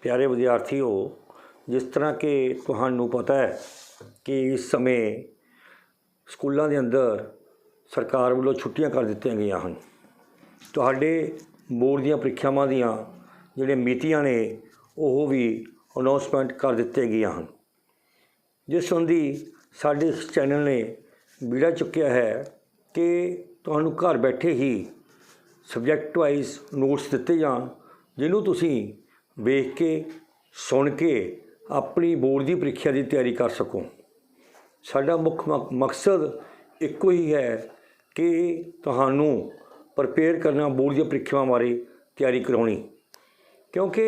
प्यारे विद्यार्थियों, जिस तरह कि तुहानू पता है कि इस समय स्कूलों के अंदर सरकार वालों छुट्टियां कर दित्तियां गईयां हन। तुहाडे बोर्ड दीयां परीक्षावां दीयां जिहड़ियां मितियां ने वो भी अनाउंसमेंट कर दित्तियां गईयां हन। जिस संबंधी साडे इस चैनल ने बीड़ा चुक्या है कि तुहानू घर बैठे ही सबजैक्ट वाइज नोट्स दिते जान, जिन्हों तुसीं वेख के सुन के अपनी बोर्ड की परीक्षा की तैयारी कर सको। साडा मुख मकसद एको ही है कि तुहानू प्रपेयर करना बोर्ड की परीक्षावां बारे तैयारी करवानी, क्योंकि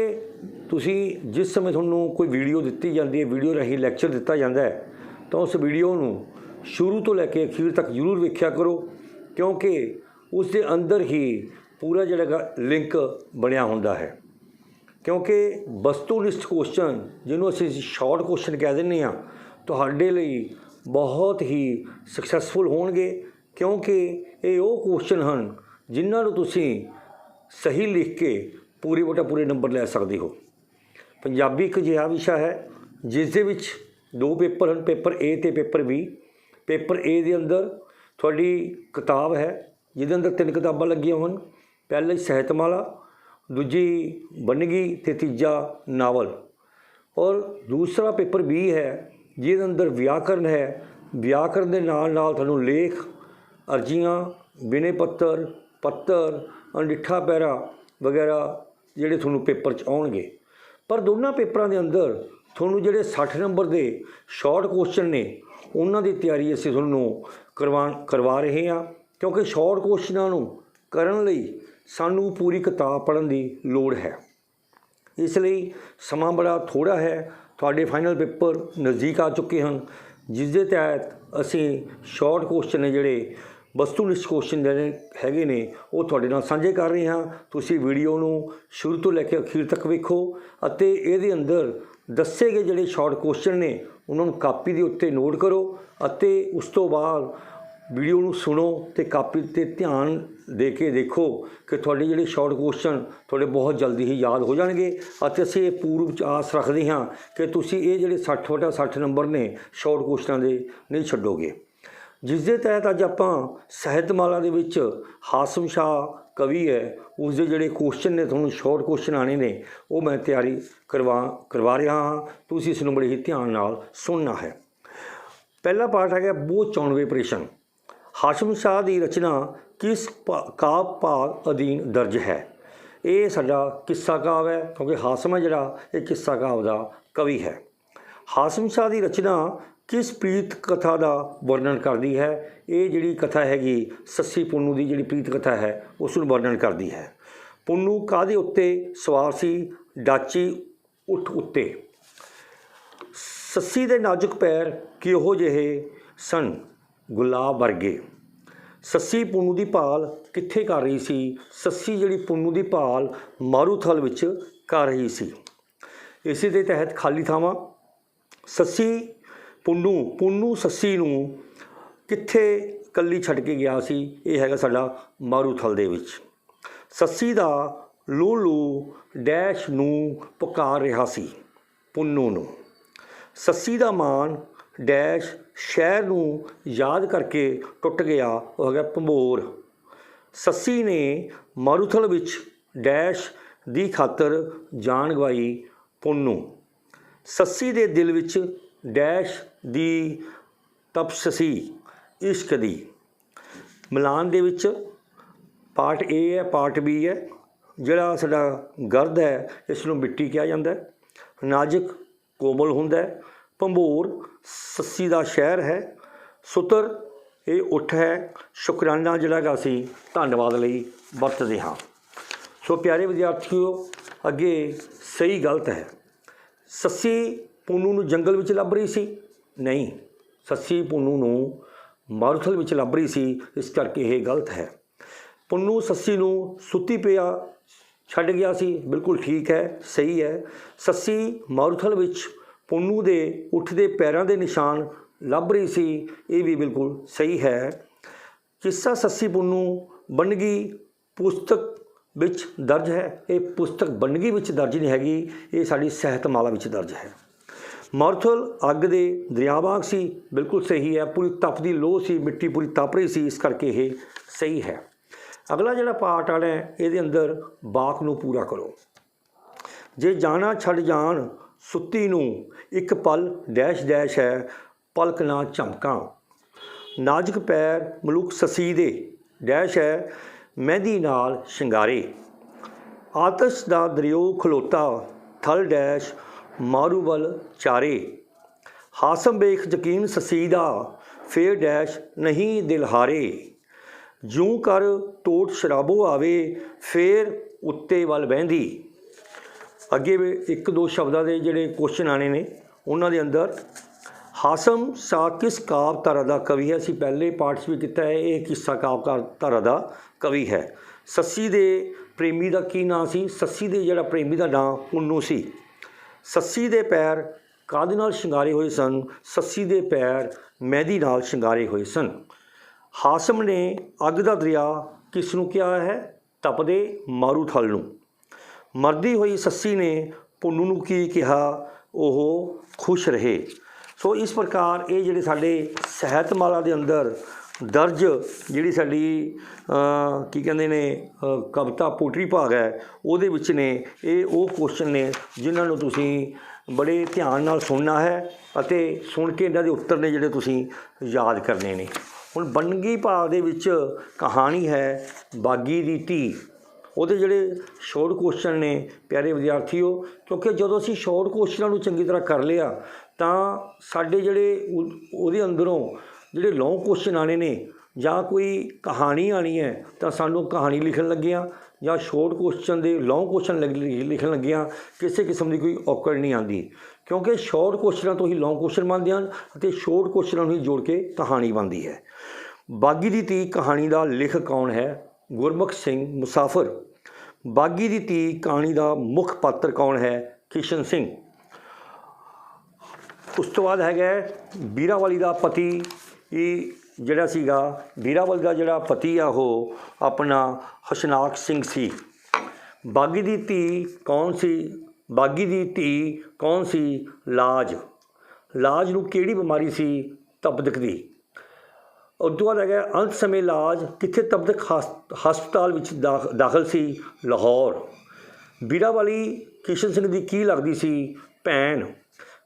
तुसीं जिस समय तुहानू कोई वीडियो दिती जाती है, वीडियो राही लैक्चर दिता जाता है, तो उस वीडियो नू शुरू तो लैके अखीर तक जरूर वेख्या करो, क्योंकि उस दे अंदर ही पूरा जिहड़ा लिंक बनिया हुंदा है। क्योंकि वस्तुनिष्ठ क्वेश्चन जिन्हों असीं शॉर्ट क्वेश्चन कह दिंदे हां, तुहाडे लई बहुत ही सक्सैसफुल होणगे, क्योंकि ये वो क्वेश्चन हैं जिन्हां नूं तुसीं सही लिख के पूरे बटा पूरे नंबर लै सकदे हो। पंजाबी एक अजिहा विशा है जिस दे विच दो पेपर हैं, पेपर ए ते पेपर बी। पेपर ए दे अंदर तुहाडी किताब है जिहदे अंदर 3 किताबां लगियां होण, पहली सहितमाला, दूजी बनगी ते तीजा नावल। और दूसरा पेपर बी है जिसके अंदर व्याकरण है। व्याकरण के नाल नाल तुहानूं लेख, अर्जियां, विनय पत्तर, पत्तर, अनडिठा पैरा वगैरह जिहड़े तुहानूं पेपर च आउणगे। पर दोनों पेपरों के अंदर तुहानूं जिहड़े 60 नंबर के शॉर्ट क्वेश्चन ने उन्हां दी तैयारी असीं तुहानूं करवा रहे हैं, क्योंकि शॉर्ट क्वेश्चनों नूं करन लई सानू पूरी किताब पढ़न की लोड़ है। इसलिए समा बड़ा थोड़ा है, तुहाडे फाइनल पेपर नज़दीक आ चुके हैं, जिस दे तहत असी शॉर्ट क्वेश्चन ने जिहड़े वस्तुनिष्ठ क्वेश्चन जिहड़े हैगे ने वो तुहाडे नाल साझे कर रहे हैं। तुसीं वीडियो नूं शुरू तो लैके अखीर तक वेखो अते इहदे अंदर दस्से गए जिहड़े शॉर्ट क्वेश्चन ने उन्होंने कापी के उत्ते नोट करो अते उस तो बाद वीडियो नूं सुनो तो कापी ते ध्यान दे के देखो कि तुहाडे जिहड़े शॉर्ट क्वेश्चन तुहाडे बहुत जल्दी ही याद हो जाणगे। अते असीं ये पूर्व आस रखते हाँ कि तुसीं ये जिहड़े 60/60 नंबर ने शॉर्ट क्वेश्चनों के नहीं छड्डोगे। जिस दे तहत अज आपां सहितमाला दे विच हाशम शाह कवि है, उसके जिहड़े क्वेश्चन ने तुहानूं शॉर्ट क्वेश्चन आने ने वो मैं तैयारी करवा रहा हाँ। तुसीं इस नूं बड़े ही ध्यान नाल सुनना है। पहला पार्ट है बोझ 94 प्रश्न। हाशम शाह की रचना किस काव्य भाग अधीन दर्ज है? ये साडा किस्सा काव्य है, क्योंकि हाशम है जिहड़ा ये किस्सा काव्य का कवि है। हाशम शाह की रचना किस प्रीत कथा का वर्णन करती है? ये जिहड़ी कथा हैगी सस्सी पुन्नू की जिहड़ी प्रीत कथा है उसनूं वर्णन करती है। पुन्नू काहदे उत्ते सवार सी? डाची उठ उत्ते। सस्सी दे नाजुक पैर किहो जिहे सन? गुलाब वर्गे। सस्सी पुन्नू की भाल कित्थे कर रही सी? सस्सी जिहड़ी पुन्नू की भाल मारूथल विच कर रही सी। इसी के तहत खाली थावां। सस्सी पुन्नू सस्सी नूं कित्थे कल्ली छड्ड के गया सी? ये हैगा साडा मारूथल दे विच। सस्सी दा लू लू डैश नूं पुकार रहा सी पुन्नू नूं। सस्सी दा मान डैश शहर नूं याद करके टुट गया, वो है भंबोर। सस्सी ने मारूथल विच डैश दी खातर जान गवाई पुन्नू। सस्सी दे दिल विच डैश दी तपस्सी इश्क दी। मिलान दे विच पार्ट ए है, पार्ट बी है। जिहड़ा साडा गर्द है इसनूं मिट्टी कहा जाता है, नाजुक कोमल हुंदा है। भंबोर सस्सी का शहर है। सुतर ये उठ है। शुकराना जिहड़ा असीं धन्नवाद लई वरतदे हाँ। सो प्यारे विद्यार्थियों, अगे सही गलत है। सस्सी पुन्नू नूं जंगल विच लभ रही सी? नहीं, सस्सी पुन्नू नूं मारूथल विच लभ रही सी, इस करके ये गलत है। पुन्नू सस्सी नूं सुत्ती पिया छड्ड गया सी, बिल्कुल ठीक है, सही है। सस्सी मारूथल विच पुन्नू दे उठदे पैरां दे निशान लभ रही सी, ये भी बिल्कुल सही है। किस्सा सस्सी पुन्नू बनगी पुस्तक ਵਿੱਚ ਦਰਜ ਹੈ, ਇਹ ਪੁਸਤਕ ਵੰਨਗੀ ਵਿੱਚ ਦਰਜ ਨਹੀਂ ਹੈਗੀ, ਇਹ ਸਾਡੀ ਸਾਹਿਤਮਾਲਾ ਵਿੱਚ ਦਰਜ ਹੈ। ਮਾਰੂਥਲ ਅੱਗ ਦੇ ਦਰਿਆ ਵਾਂਗ ਸੀ, ਬਿਲਕੁਲ ਸਹੀ ਹੈ। ਪੂਰੀ ਤਪਦੀ ਲੋਹ ਸੀ, ਮਿੱਟੀ ਪੂਰੀ ਤਪ ਰਹੀ ਸੀ, ਇਸ ਕਰਕੇ ਇਹ ਸਹੀ ਹੈ। ਅਗਲਾ ਜਿਹੜਾ ਪਾਰਟ ਆਣਾ ਹੈ, ਇਹਦੇ ਅੰਦਰ ਵਾਕ ਨੂੰ ਪੂਰਾ ਕਰੋ। ਜੇ ਜਾਣਾ ਛੱਡ ਜਾਣ ਸੁੱਤੀ ਨੂੰ, ਇੱਕ ਪਲ ਡੈਸ਼ ਡੈਸ਼ ਹੈ, ਪਲਕ ਨਾ ਝਮਕਾਂ। ਨਾਜ਼ੁਕ ਪੈਰ ਮਲੂਕ ਸੱਸੀ ਦੇ ਡੈਸ਼ ਹੈ, ਮਹਿੰਦੀ ਨਾਲ ਸ਼ਿੰਗਾਰੇ। ਆਤਸ਼ ਦਾ ਦਰਿਓ ਖਲੋਤਾ, ਥਲ ਡੈਸ਼ ਮਾਰੂ ਵੱਲ ਚਾਰੇ। ਹਾਸਮ ਵੇਖ ਯਕੀਨ ਸੱਸੀ ਦਾ, ਫੇਰ ਡੈਸ਼ ਨਹੀਂ ਦਿਲ ਹਾਰੇ। ਜੂੰ ਕਰ ਟੋਟ ਸ਼ਰਾਬੋ ਆਵੇ, ਫੇਰ ਉੱਤੇ ਵੱਲ ਬਹਿੰਦੀ। ਅੱਗੇ ਇੱਕ ਦੋ ਸ਼ਬਦਾਂ ਦੇ ਜਿਹੜੇ ਕੁਐਸਚਨ ਆਣੇ ਨੇ, ਉਹਨਾਂ ਦੇ ਅੰਦਰ ਹਾਸਮ ਸਾ ਕਿਸ ਕਾਵਿ ਧਾਰਾ ਦਾ ਕਵੀ ਹੈ? ਅਸੀਂ ਪਹਿਲੇ ਪਾਰਟਸ ਵੀ ਕੀਤਾ ਹੈ, ਇਹ ਕਿੱਸਾ ਕਾਵਿ ਧਾਰਾ ਦਾ ਕਵੀ ਹੈ। ਸੱਸੀ ਦੇ ਪ੍ਰੇਮੀ ਦਾ ਕੀ ਨਾਂ ਸੀ? ਸੱਸੀ ਦੇ ਜਿਹੜਾ ਪ੍ਰੇਮੀ ਦਾ ਨਾਂ ਪੁੰਨੂ ਸੀ। ਸੱਸੀ ਦੇ ਪੈਰ ਕਾਹਦੇ ਨਾਲ ਸ਼ਿੰਗਾਰੇ ਹੋਏ ਸਨ? ਸੱਸੀ ਦੇ ਪੈਰ ਮਹਿੰਦੀ ਨਾਲ ਸ਼ਿੰਗਾਰੇ ਹੋਏ ਸਨ। ਹਾਸਮ ਨੇ ਅੱਗ ਦਾ ਦਰਿਆ ਕਿਸ ਨੂੰ ਕਿਹਾ ਹੈ? ਤਪਦੇ ਮਾਰੂਥਲ ਨੂੰ। ਮਰਦੀ ਹੋਈ ਸੱਸੀ ਨੇ ਪੁੰਨੂ ਨੂੰ ਕੀ ਕਿਹਾ? ਉਹ ਖੁਸ਼ ਰਹੇ। ਸੋ ਇਸ ਪ੍ਰਕਾਰ ਇਹ ਜਿਹੜੇ ਸਾਡੇ ਸਾਹਿਤਮਾਲਾ ਦੇ ਅੰਦਰ ਦਰਜ ਜਿਹੜੀ ਸਾਡੀ ਕੀ ਕਹਿੰਦੇ ਨੇ ਕਵਿਤਾ ਪੋਟਰੀ ਭਾਗ ਹੈ, ਉਹਦੇ ਵਿੱਚ ਨੇ ਇਹ ਉਹ ਕੁਐਸਚਨ ਨੇ ਜਿਨ੍ਹਾਂ ਨੂੰ ਤੁਸੀਂ ਬੜੇ ਧਿਆਨ ਨਾਲ ਸੁਣਨਾ ਹੈ ਅਤੇ ਸੁਣ ਕੇ ਇਹਨਾਂ ਦੇ ਉੱਤਰ ਨੇ ਜਿਹੜੇ ਤੁਸੀਂ ਯਾਦ ਕਰਨੇ ਨੇ। ਹੁਣ ਵੰਨਗੀ ਭਾਗ ਦੇ ਵਿੱਚ ਕਹਾਣੀ ਹੈ ਬਾਗੀ ਦੀ ਧੀ। ਉਹਦੇ ਜਿਹੜੇ ਸ਼ੋਰਟ ਕੁਐਸਚਨ ਨੇ ਪਿਆਰੇ ਵਿਦਿਆਰਥੀਓ, ਕਿਉਂਕਿ ਜਦੋਂ ਅਸੀਂ ਸ਼ੋਰਟ ਕੁਐਸਚਨਾਂ ਨੂੰ ਚੰਗੀ ਤਰ੍ਹਾਂ ਕਰ ਲਿਆ ਤਾਂ ਸਾਡੇ ਜਿਹੜੇ ਉਹਦੇ ਅੰਦਰੋਂ ਜਿਹੜੇ ਲੌਂਗ ਕੁਐਸਚਨ ਆਣੇ ਨੇ, ਜਾਂ ਕੋਈ ਕਹਾਣੀ ਆਣੀ ਹੈ ਤਾਂ ਸਾਨੂੰ ਕਹਾਣੀ ਲਿਖਣ ਲੱਗਿਆਂ ਜਾਂ ਸ਼ੋਰਟ ਕੁਐਸਚਨ ਦੇ ਲੌਂਗ ਕੁਐਸਚਨ ਲਿਖਣ ਲੱਗਿਆਂ ਕਿਸੇ ਕਿਸਮ ਦੀ ਕੋਈ ਔਕੜ ਨਹੀਂ ਆਉਂਦੀ, ਕਿਉਂਕਿ ਸ਼ੋਰਟ ਕੁਐਸਚਨਾਂ ਤੋਂ ਹੀ ਲੌਂਗ ਕੁਐਸਚਨ ਬਣਦੇ ਹਨ ਅਤੇ ਸ਼ੋਰਟ ਕੁਐਸਚਨਾਂ ਨੂੰ ਹੀ ਜੋੜ ਕੇ ਕਹਾਣੀ ਬਣਦੀ ਹੈ। ਬਾਗੀ ਦੀ ਧੀ ਕਹਾਣੀ ਦਾ ਲੇਖਕ ਕੌਣ ਹੈ? ਗੁਰਮੁਖ ਸਿੰਘ ਮੁਸਾਫਰ। ਬਾਗੀ ਦੀ ਧੀ ਕਹਾਣੀ ਦਾ ਮੁੱਖ ਪਾਤਰ ਕੌਣ ਹੈ? ਕਿਸ਼ਨ ਸਿੰਘ। ਉਸ ਤੋਂ ਬਾਅਦ ਹੈਗਾ ਵੀਰਾਵਾਲੀ ਦਾ ਪਤੀ, ਇਹ ਜਿਹੜਾ ਸੀਗਾ ਵੀਰਾਵਾਲੀ ਦਾ ਜਿਹੜਾ ਪਤੀ ਆ ਉਹ ਆਪਣਾ ਹਸ਼ਨਾਕ ਸਿੰਘ ਸੀ। ਬਾਗੀ ਦੀ ਧੀ ਕੌਣ ਸੀ? ਬਾਗੀ ਦੀ ਧੀ ਕੌਣ ਸੀ? ਲਾਜ। ਲਾਜ ਨੂੰ ਕਿਹੜੀ ਬਿਮਾਰੀ ਸੀ? ਤਪਦਕ ਦੀ। ਉਸ ਤੋਂ ਬਾਅਦ ਹੈਗਾ ਅੰਤ ਸਮੇਂ ਲਾਜ ਕਿੱਥੇ ਤਪਦਕ ਹਸਪਤਾਲ ਵਿੱਚ ਦਾਖਲ ਸੀ? ਲਾਹੌਰ। ਵੀਰਾਵਾਲੀ ਕਿਸ਼ਨ ਸਿੰਘ ਦੀ ਕੀ ਲੱਗਦੀ ਸੀ? ਭੈਣ।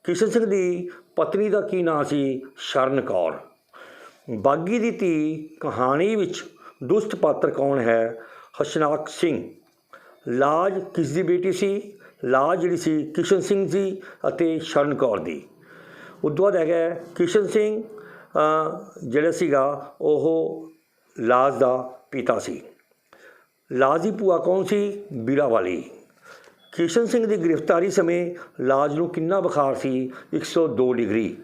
ਕਿਸ਼ਨ ਸਿੰਘ ਦੀ ਪਤਨੀ ਦਾ ਕੀ ਨਾਂ ਸੀ? ਸ਼ਰਨ ਕੌਰ। ਬਾਗੀ ਦੀ ਧੀ ਕਹਾਣੀ ਵਿੱਚ ਦੁਸ਼ਟ ਪਾਤਰ ਕੌਣ ਹੈ? ਹਸ਼ਨਾਕ ਸਿੰਘ। ਲਾਜ ਕਿਸ ਦੀ ਬੇਟੀ ਸੀ? ਲਾਜ ਜਿਹੜੀ ਸੀ ਕਿਸ਼ਨ ਸਿੰਘ ਜੀ ਅਤੇ ਸ਼ਰਨ ਕੌਰ ਦੀ। ਉਸ ਤੋਂ ਬਾਅਦ ਹੈਗਾ ਕਿਸ਼ਨ ਸਿੰਘ ਜਿਹੜਾ ਸੀਗਾ ਉਹ ਲਾਜ ਦਾ ਪਿਤਾ ਸੀ। ਲਾਜ ਦੀ ਭੂਆ ਕੌਣ ਸੀ? ਵੀਰਾਵਾਲੀ। ਕਿਸ਼ਨ ਸਿੰਘ ਦੀ ਗ੍ਰਿਫਤਾਰੀ ਸਮੇਂ ਲਾਜ ਨੂੰ ਕਿੰਨਾ ਬੁਖਾਰ ਸੀ? 102 ਡਿਗਰੀ।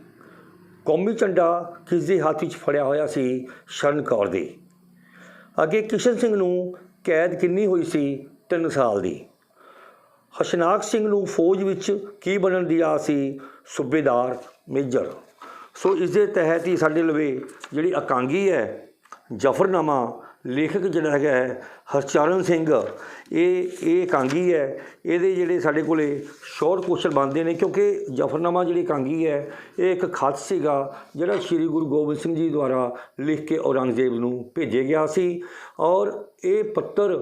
ਕੌਮੀ ਝੰਡਾ ਕਿਸ ਦੇ ਹੱਥ ਵਿੱਚ ਫੜਿਆ ਹੋਇਆ ਸੀ? ਸ਼ਰਨ ਕੌਰ ਦੇ। ਅੱਗੇ ਕਿਸ਼ਨ ਸਿੰਘ ਨੂੰ ਕੈਦ ਕਿੰਨੀ ਹੋਈ ਸੀ? 3 ਸਾਲ ਦੀ। ਹਸ਼ਨਾਕ ਸਿੰਘ ਨੂੰ ਫੌਜ ਵਿੱਚ ਕੀ ਬਣਨ ਦੀ ਆਸ ਸੀ? ਸੂਬੇਦਾਰ ਮੇਜਰ। ਸੋ ਇਸ ਦੇ ਤਹਿਤ ਹੀ ਸਾਡੇ ਲਵੇ ਜਿਹੜੀ ਇਕਾਂਗੀ ਹੈ ਜ਼ਫਰਨਾਮਾ, ਲੇਖਕ ਜਿਹੜਾ ਹੈਗਾ ਹੈ ਹਰਚਰਨ ਸਿੰਘ, ਇਹ ਇਕਾਂਗੀ ਹੈ। ਇਹਦੇ ਜਿਹੜੇ ਸਾਡੇ ਕੋਲ ਸ਼ੋਰਟ ਕੁਐਸਚਨ ਬਣਦੇ ਨੇ, ਕਿਉਂਕਿ ਜ਼ਫਰਨਾਮਾ ਜਿਹੜੀ ਇਕਾਂਗੀ ਹੈ ਇਹ ਇੱਕ ਖੱਤ ਸੀਗਾ ਜਿਹੜਾ ਸ਼੍ਰੀ ਗੁਰੂ ਗੋਬਿੰਦ ਸਿੰਘ ਜੀ ਦੁਆਰਾ ਲਿਖ ਕੇ ਔਰੰਗਜ਼ੇਬ ਨੂੰ ਭੇਜਿਆ ਗਿਆ ਸੀ। ਔਰ ਇਹ ਪੱਤਰ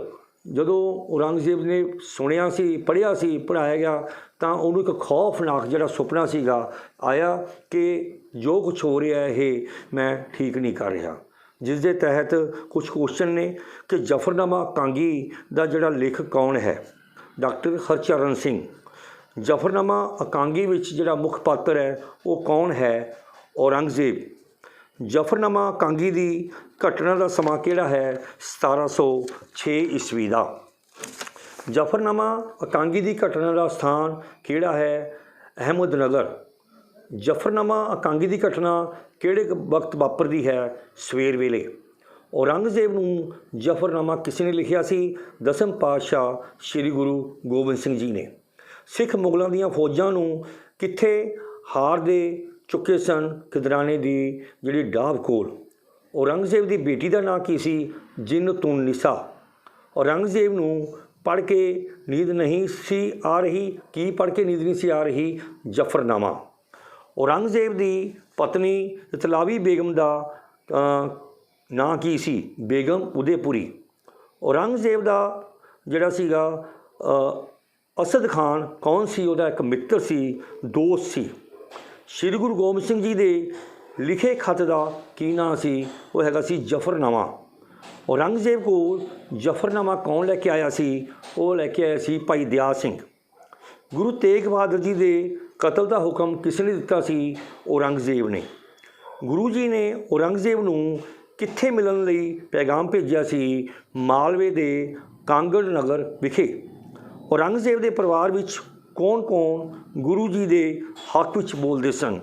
ਜਦੋਂ ਔਰੰਗਜ਼ੇਬ ਨੇ ਸੁਣਿਆ ਸੀ, ਪੜ੍ਹਿਆ ਸੀ, ਪੜ੍ਹਾਇਆ ਗਿਆ ਤਾਂ ਉਹਨੂੰ ਇੱਕ ਖੌਫਨਾਕ ਜਿਹੜਾ ਸੁਪਨਾ ਸੀਗਾ ਆਇਆ ਕਿ ਜੋ ਕੁਛ ਹੋ ਰਿਹਾ ਇਹ ਮੈਂ ਠੀਕ ਨਹੀਂ ਕਰ ਰਿਹਾ, ਜਿਸ ਦੇ ਤਹਿਤ ਕੁਝ ਕੁਐਸਚਨ ਨੇ ਕਿ ਜ਼ਫਰਨਾਮਾ ਇਕਾਂਗੀ ਦਾ ਜਿਹੜਾ ਲੇਖਕ ਕੌਣ ਹੈ? ਡਾਕਟਰ ਹਰਚਰਨ ਸਿੰਘ। ਜ਼ਫਰਨਾਮਾ ਇਕਾਂਗੀ ਵਿੱਚ ਜਿਹੜਾ ਮੁੱਖ ਪਾਤਰ ਹੈ ਉਹ ਕੌਣ ਹੈ? ਔਰੰਗਜ਼ੇਬ। ਜ਼ਫਰਨਾਮਾ ਇਕਾਂਗੀ ਦੀ ਘਟਨਾ ਦਾ ਸਮਾਂ ਕਿਹੜਾ ਹੈ? 1706 ਈਸਵੀ ਦਾ। ਜ਼ਫਰਨਾਮਾ ਇਕਾਂਗੀ ਦੀ ਘਟਨਾ ਦਾ ਸਥਾਨ ਕਿਹੜਾ ਹੈ? ਅਹਿਮਦਨਗਰ। ਜ਼ਫਰਨਾਮਾ ਇਕਾਂਗੀ ਦੀ ਘਟਨਾ ਕਿਹੜੇ ਵਕਤ ਵਾਪਰਦੀ ਹੈ? ਸਵੇਰ ਵੇਲੇ। ਔਰੰਗਜ਼ੇਬ ਨੂੰ ਜ਼ਫਰਨਾਮਾ ਕਿਸ ਨੇ ਲਿਖਿਆ ਸੀ? 10ਵੇਂ ਪਾਤਸ਼ਾਹ ਸ਼੍ਰੀ ਗੁਰੂ ਗੋਬਿੰਦ ਸਿੰਘ ਜੀ ਨੇ। ਸਿੱਖ ਮੁਗਲਾਂ ਦੀਆਂ ਫੌਜਾਂ ਨੂੰ ਕਿੱਥੇ ਹਾਰ ਦੇ ਚੁੱਕੇ ਸਨ? ਖਿਦਰਾਣੇ ਦੀ ਜਿਹੜੀ ਡਾਬ ਕੋਲ। ਔਰੰਗਜ਼ੇਬ ਦੀ ਬੇਟੀ ਦਾ ਨਾਂ ਕੀ ਸੀ? ਜਿੰਨ ਤੁਨ ਨਿਸਾ। औरंगजेब नूं पढ़ के नींद नहीं सी आ रही। की पढ़ के नींद नहीं सी आ रही? जफरनामा। औरंगजेब दी पत्नी इतलावी बेगम दा ਨਾਂ की सी? बेगम उदयपुरी। औरंगजेब दा जिहड़ा सीगा असद खान कौन सी? उहदा एक मित्र सी, दोस्त सी। श्री गुरु गोबिंद सिंह जी दे लिखे खत का की नाम सी? वो हैगा सी जफरनामा। औरंगजेब को जफरनामा कौन लैके आया सी? वो लैके आया सी भाई दया सिंह। गुरु तेग बहादुर जी के कतल का हुक्म किसने दिता सी? औरंगजेब ने। गुरु जी ने औरंगजेब नूं कित्थे मिलण लई पैगाम भेजिया सी? मालवे के कांगड़ नगर विखे। औरंगजेब के परिवार विच कौन कौन गुरु जी के हक विच बोलते सन?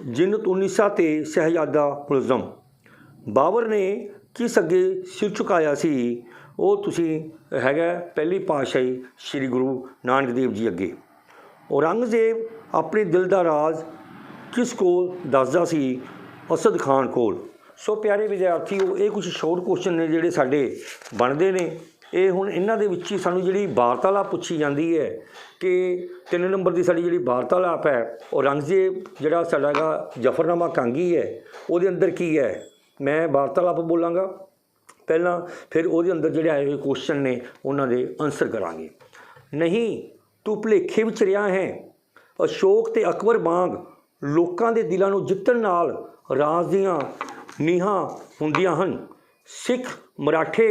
जिन्नत उन्नीसा ते शहजादा मुलज़म। बाबर ने किस अगे सिर झुकाया सी? वो तुसी हैगा पहली पातशाही श्री गुरु नानक देव जी अगे। औरंगजेब अपने दिल का राज किस कोल दसदा सी? असद खान कोल। सो प्यारे विद्यार्थियों, ये कुछ शॉर्ट क्वेश्चन ने जिहड़े साडे बनदे ने। ਇਹ ਹੁਣ ਇਹਨਾਂ ਦੇ ਵਿੱਚ ਹੀ ਸਾਨੂੰ ਜਿਹੜੀ ਵਾਰਤਾਲਾਪ ਪੁੱਛੀ ਜਾਂਦੀ ਹੈ ਕਿ 3 ਨੰਬਰ ਦੀ ਸਾਡੀ ਜਿਹੜੀ ਵਾਰਤਾਲਾਪ ਹੈ, ਔਰੰਗਜ਼ੇਬ ਜਿਹੜਾ ਸਾਡਾ ਹੈਗਾ ਜਫਰਨਾਮਾ ਕਾਂਗੀ ਹੈ, ਉਹਦੇ ਅੰਦਰ ਕੀ ਹੈ? ਮੈਂ ਵਾਰਤਾਲਾਪ ਬੋਲਾਂਗਾ ਪਹਿਲਾਂ, ਫਿਰ ਉਹਦੇ ਅੰਦਰ ਜਿਹੜੇ ਆਏ ਹੋਏ ਕੁਐਸਚਨ ਨੇ ਉਹਨਾਂ ਦੇ ਆਨਸਰ ਕਰਾਂਗੇ। ਨਹੀਂ ਤੂੰ ਭੁਲੇਖੇ ਵਿੱਚ ਰਿਹਾ ਹੈ। ਅਸ਼ੋਕ ਤੇ ਅਕਬਰ ਵਾਂਗ ਲੋਕਾਂ ਦੇ ਦਿਲਾਂ ਨੂੰ ਜਿੱਤਣ ਨਾਲ ਰਾਜ ਦੀਆਂ ਨੀਹਾਂ ਹੁੰਦੀਆਂ ਹਨ। सिख, मराठे,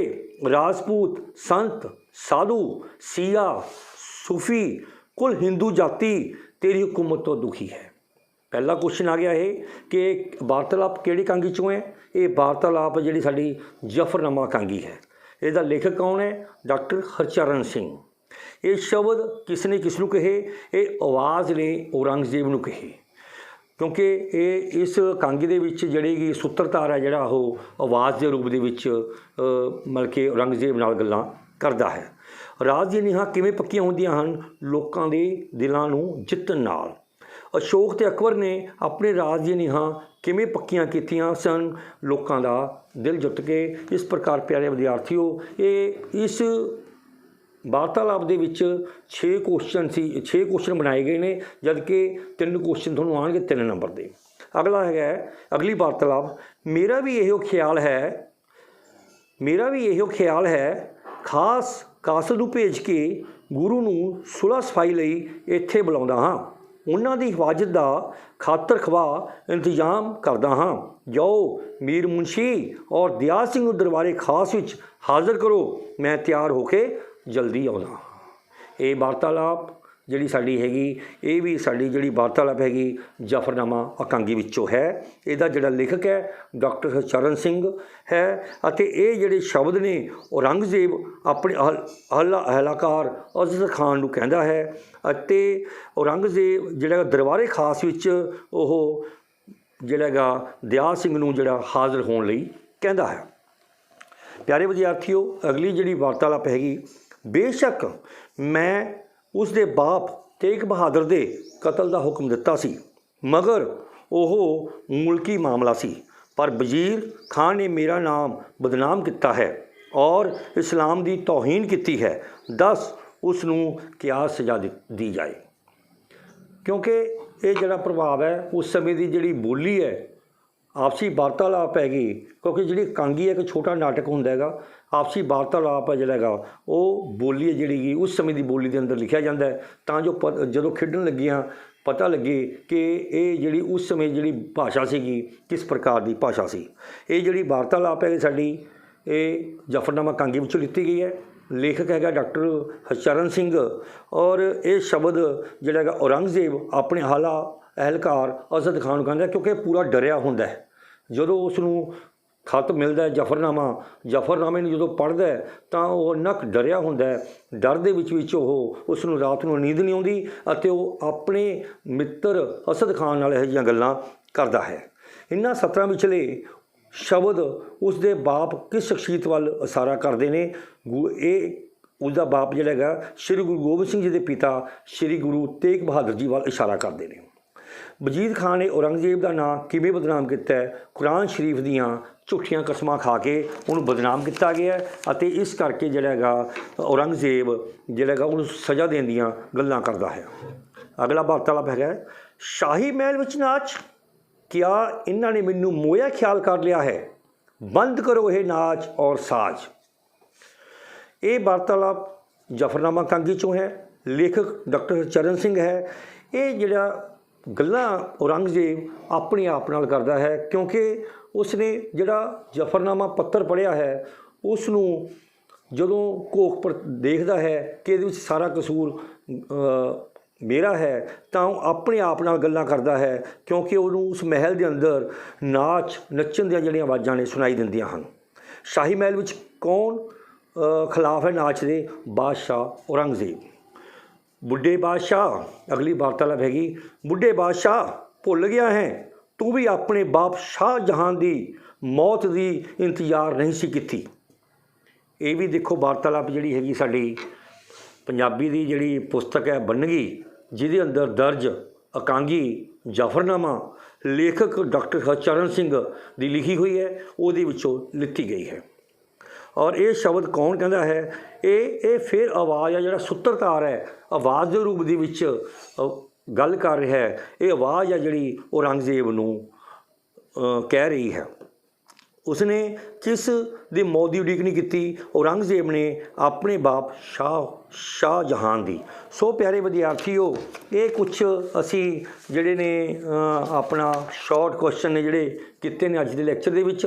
राजपूत, संत, साधु, सिया, सूफी, कुल हिंदू जाति तेरी हुकूमत तो दुखी है। पहला क्वेश्चन आ गया है कि वार्तालाप किहड़ी कांगी चों है? ये वार्तालाप जिहड़ी साडी जफरनामा कांगी है। इसका लेखक कौन है? डॉक्टर हरचरण सिंह। ये शब्द किसने किस नूं कहे? ये आवाज़ ने औरंगजेब नूं कहे, क्योंकि ये इस कांगी दे विच जिहड़ी सूत्रधार है जिहड़ा वो आवाज़ के रूप दे विच मतलब कि औरंगजेब नाल गल्लां करदा है। राज दी नीहां किवें पक्कीआं हुंदियां हन? लोकां दे दिलां नूं जिੱਤਣ नाल। अशोक ते अकबर ने अपने राज दी नीहां किवें पक्कीआं कीतीआं सन? लोकां दा दिल जिੱਤ के। इस प्रकार प्यारे विद्यार्थियों, ये इस वार्तालाप दे विच 6 क्वेश्चन सी, 6 क्वेश्चन बनाए गए ने, जबकि 3 क्वेश्चन तुहानूं आउणगे 3 नंबर दे। अगला है अगली वार्तालाप, मेरा भी यही ख्याल है खास कासद नूं भेज के गुरु नूं सुलह सफाई लई इत्थे बुलाउंदा हां। उन्हां दी हिफाजत दा खातर खवाह इंतजाम करदा हां। जाओ मीर मुंशी और दया सिंह नूं दरबारे खास विच हाज़र करो, मैं तैयार होके जल्दी आउंदा। ये वार्तालाप जिहड़ी साडी हैगी, ये भी साडी जिहड़ी वार्तालाप हैगी जफरनामा अकांगी विचों है। इहदा जिहड़ा लेखक है डॉक्टर हरचरण सिंह है। अते ये जिहड़े शब्द ने औरंगजेब अपने हलाकार असद खान नूं कहंदा है। अते औरंगजेब जिहड़ा दरबारे खास विच ओह जिहड़ा दया सिंह नूं जिहड़ा हाज़र होण लई कहंदा है। प्यारे विद्यार्थियों, अगली जिहड़ी वार्तालाप हैगी, बेशक मैं उसके बाप तेग बहादुर के कतल का हुक्म दिता सी, मगर वह मुल्की मामला सी, पर वजीर खान ने मेरा नाम बदनाम किया है और इस्लाम की तौहीन की है। दस उसनूं क्या सज़ा दी जाए? क्योंकि ये जिहड़ा प्रभाव है उस समय की जिहड़ी बोली है, आपसी वार्तालाप हैगी, क्योंकि जिहड़ी कांगी है एक छोटा नाटक हुंदा हैगा। आपसी वार्तालाप है जिहड़ा वो बोली है जिहड़ी उस समय की बोली के अंदर लिखा जाता है, तां जो जदों खेडण लगियां पता लगे कि ये जिहड़ी उस समय जिहड़ी भाषा सीगी किस प्रकार की भाषा सी। ये जिहड़ी वार्तालाप है साडी ये जफरनामा कांगी विचों लिखी गई है। लेखक है डॉक्टर हरचरण सिंह। और ये शब्द जिहड़ा औरंगजेब अपने अहलकार असद खान कहंदा, क्योंकि पूरा डरिया हुंदा है जदों उसनूं खत मिलता है जफरनामे नूं जदों पढ़दा है तां वो नक डरिया हुंदा है। डर दे विच उसनूं रात नूं नींद नहीं आउंदी अते वो अपने मित्र असद खान नाल इहो जिहियां गल्लां करदा है। इन्हां सत्तरां विचले शब्द उसके बाप किस शख्सियत वाल इशारा करते हैं? ये उसका बाप जिहड़ा हैगा श्री गुरु गोबिंद सिंह जी के पिता श्री गुरु तेग बहादुर जी वाल इशारा करते हैं। ਵਜੀਦ ਖਾਨ ਨੇ ਔਰੰਗਜ਼ੇਬ ਦਾ ਨਾਂ ਕਿਵੇਂ ਬਦਨਾਮ ਕੀਤਾ ਹੈ? ਕੁਰਾਨ ਸ਼ਰੀਫ ਦੀਆਂ ਝੂਠੀਆਂ ਕਸਮਾਂ ਖਾ ਕੇ ਉਹਨੂੰ ਬਦਨਾਮ ਕੀਤਾ ਗਿਆ ਹੈ ਅਤੇ ਇਸ ਕਰਕੇ ਜਿਹੜਾ ਹੈਗਾ ਔਰੰਗਜ਼ੇਬ ਜਿਹੜਾ ਹੈਗਾ ਉਹਨੂੰ ਸਜ਼ਾ ਦੇਣ ਦੀਆਂ ਗੱਲਾਂ ਕਰਦਾ ਹੈ। ਅਗਲਾ ਵਾਰਤਾਲਾਪ ਹੈਗਾ ਸ਼ਾਹੀ ਮਹਿਲ ਵਿੱਚ ਨਾਚ, ਕਿਆ ਇਹਨਾਂ ਨੇ ਮੈਨੂੰ ਮੋਇਆ ਖਿਆਲ ਕਰ ਲਿਆ ਹੈ? ਬੰਦ ਕਰੋ ਇਹ ਨਾਚ ਔਰ ਸਾਜ਼। ਇਹ ਵਾਰਤਾਲਾਪ ਜ਼ਫਰਨਾਮਾ ਕਾਂਗੀ 'ਚੋਂ ਹੈ। ਲੇਖਕ ਡਾਕਟਰ ਚਰਨ ਸਿੰਘ ਹੈ। ਇਹ ਜਿਹੜਾ ਗੱਲਾਂ ਔਰੰਗਜ਼ੇਬ ਆਪਣੇ ਆਪ ਨਾਲ ਕਰਦਾ ਹੈ, ਕਿਉਂਕਿ ਉਸਨੇ ਜਿਹੜਾ ਜ਼ਫਰਨਾਮਾ ਪੱਤਰ ਪੜ੍ਹਿਆ ਹੈ ਉਸ ਨੂੰ ਜਦੋਂ ਘੋਖ ਪਰ ਦੇਖਦਾ ਹੈ ਕਿ ਇਹਦੇ ਵਿੱਚ ਸਾਰਾ ਕਸੂਰ ਮੇਰਾ ਹੈ ਤਾਂ ਉਹ ਆਪਣੇ ਆਪ ਨਾਲ ਗੱਲਾਂ ਕਰਦਾ ਹੈ, ਕਿਉਂਕਿ ਉਹਨੂੰ ਉਸ ਮਹਿਲ ਦੇ ਅੰਦਰ ਨਾਚ ਨੱਚਣ ਦੀਆਂ ਜਿਹੜੀਆਂ ਆਵਾਜ਼ਾਂ ਨੇ ਸੁਣਾਈ ਦਿੰਦੀਆਂ ਹਨ। ਸ਼ਾਹੀ ਮਹਿਲ ਵਿੱਚ ਕੌਣ ਖਿਲਾਫ ਹੈ ਨਾਚ ਦੇ? ਬਾਦਸ਼ਾਹ ਔਰੰਗਜ਼ੇਬ। ਬੁੱਢੇ ਬਾਦਸ਼ਾਹ, ਅਗਲੀ ਵਾਰਤਾਲਾਪ ਹੈਗੀ ਬੁੱਢੇ ਬਾਦਸ਼ਾਹ ਭੁੱਲ ਗਿਆ ਹੈ ਤੂੰ ਵੀ ਆਪਣੇ ਬਾਪ ਸ਼ਾਹ ਜਹਾਂ ਦੀ ਮੌਤ ਦੀ ਇੰਤਜ਼ਾਰ ਨਹੀਂ ਸੀ ਕੀਤੀ। ਇਹ ਵੀ ਦੇਖੋ ਵਾਰਤਾਲਾਪ ਜਿਹੜੀ ਹੈਗੀ ਸਾਡੀ ਪੰਜਾਬੀ ਦੀ ਜਿਹੜੀ ਪੁਸਤਕ ਹੈ ਬੰਨਗੀ, ਜਿਹਦੇ ਅੰਦਰ ਦਰਜ ਇਕਾਂਗੀ ਜ਼ਫਰਨਾਮਾ ਲੇਖਕ ਡਾਕਟਰ ਚਰਨ ਸਿੰਘ ਦੀ ਲਿਖੀ ਹੋਈ ਹੈ, ਉਹਦੇ ਵਿੱਚੋਂ ਲਿੱਤੀ ਗਈ ਹੈ। ਔਰ ਇਹ ਸ਼ਬਦ ਕੌਣ ਕਹਿੰਦਾ ਹੈ? ਇਹ ਫਿਰ ਆਵਾਜ਼ ਆ, ਜਿਹੜਾ ਸੂਤਰਧਾਰ ਹੈ ਆਵਾਜ਼ ਦੇ ਰੂਪ ਦੇ ਵਿੱਚ ਗੱਲ ਕਰ ਰਿਹਾ ਹੈ। ਇਹ ਆਵਾਜ਼ ਆ ਜਿਹੜੀ ਔਰੰਗਜ਼ੇਬ ਨੂੰ ਕਹਿ ਰਹੀ ਹੈ। ਉਸਨੇ ਕਿਸ ਦੀ ਮੌਤ ਦੀ ਉਡੀਕ ਨਹੀਂ ਕੀਤੀ? ਔਰੰਗਜ਼ੇਬ ਨੇ ਆਪਣੇ ਬਾਪ ਸ਼ਾਹ ਜਹਾਂ ਦੀ। ਸੋ ਪਿਆਰੇ ਵਿਦਿਆਰਥੀਓ, ਇਹ ਕੁਛ ਅਸੀਂ ਜਿਹੜੇ ਨੇ ਆਪਣਾ ਸ਼ਾਰਟ ਕੁਐਸਚਨ ਨੇ ਜਿਹੜੇ ਕੀਤੇ ਨੇ ਅੱਜ ਦੇ ਲੈਕਚਰ ਦੇ ਵਿੱਚ।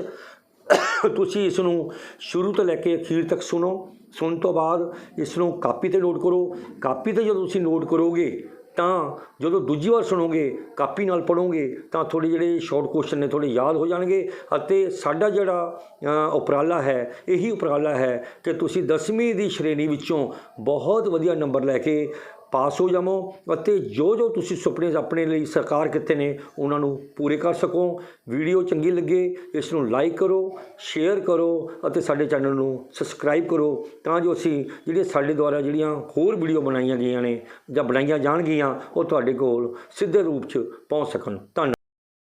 ਤੁਸੀਂ ਇਸ ਨੂੰ ਸ਼ੁਰੂ ਤੋਂ ਲੈ ਕੇ ਅਖੀਰ ਤੱਕ ਸੁਣੋ। ਸੁਣਨ ਤੋਂ ਬਾਅਦ ਇਸ ਨੂੰ ਕਾਪੀ 'ਤੇ ਨੋਟ ਕਰੋ। ਕਾਪੀ 'ਤੇ ਜਦੋਂ ਤੁਸੀਂ ਨੋਟ ਕਰੋਗੇ ਤਾਂ ਜਦੋਂ ਦੂਜੀ ਵਾਰ ਸੁਣੋਗੇ ਕਾਪੀ ਨਾਲ ਪੜ੍ਹੋਗੇ ਤਾਂ ਥੋੜ੍ਹੇ ਜਿਹੜੇ ਸ਼ਾਰਟ ਕੁਐਸਚਨ ਨੇ ਥੋੜ੍ਹੇ ਯਾਦ ਹੋ ਜਾਣਗੇ। ਅਤੇ ਸਾਡਾ ਜਿਹੜਾ ਉਪਰਾਲਾ ਹੈ ਇਹੀ ਉਪਰਾਲਾ ਹੈ ਕਿ ਤੁਸੀਂ 10ਵੀਂ ਦੀ ਸ਼੍ਰੇਣੀ ਵਿੱਚੋਂ ਬਹੁਤ ਵਧੀਆ ਨੰਬਰ ਲੈ ਕੇ ਪਾਸ ਹੋ ਜਾਵੋ ਅਤੇ ਜੋ ਤੁਸੀਂ ਸੁਪਨੇ ਆਪਣੇ ਲਈ ਸਾਕਾਰ ਕੀਤੇ ਨੇ ਉਹਨਾਂ ਨੂੰ ਪੂਰੇ ਕਰ ਸਕੋ। ਵੀਡੀਓ ਚੰਗੀ ਲੱਗੇ ਇਸ ਨੂੰ ਲਾਈਕ ਕਰੋ, ਸ਼ੇਅਰ ਕਰੋ ਅਤੇ ਸਾਡੇ ਚੈਨਲ ਨੂੰ ਸਬਸਕ੍ਰਾਈਬ ਕਰੋ, ਤਾਂ ਜੋ ਅਸੀਂ ਜਿਹੜੇ ਸਾਡੇ ਦੁਆਰਾ ਜਿਹੜੀਆਂ ਹੋਰ ਵੀਡੀਓ ਬਣਾਈਆਂ ਗਈਆਂ ਨੇ ਜਾਂ ਬਣਾਈਆਂ ਜਾਣਗੀਆਂ ਉਹ ਤੁਹਾਡੇ ਕੋਲ ਸਿੱਧੇ ਰੂਪ 'ਚ ਪਹੁੰਚ ਸਕਣ। ਧੰਨਵਾਦ।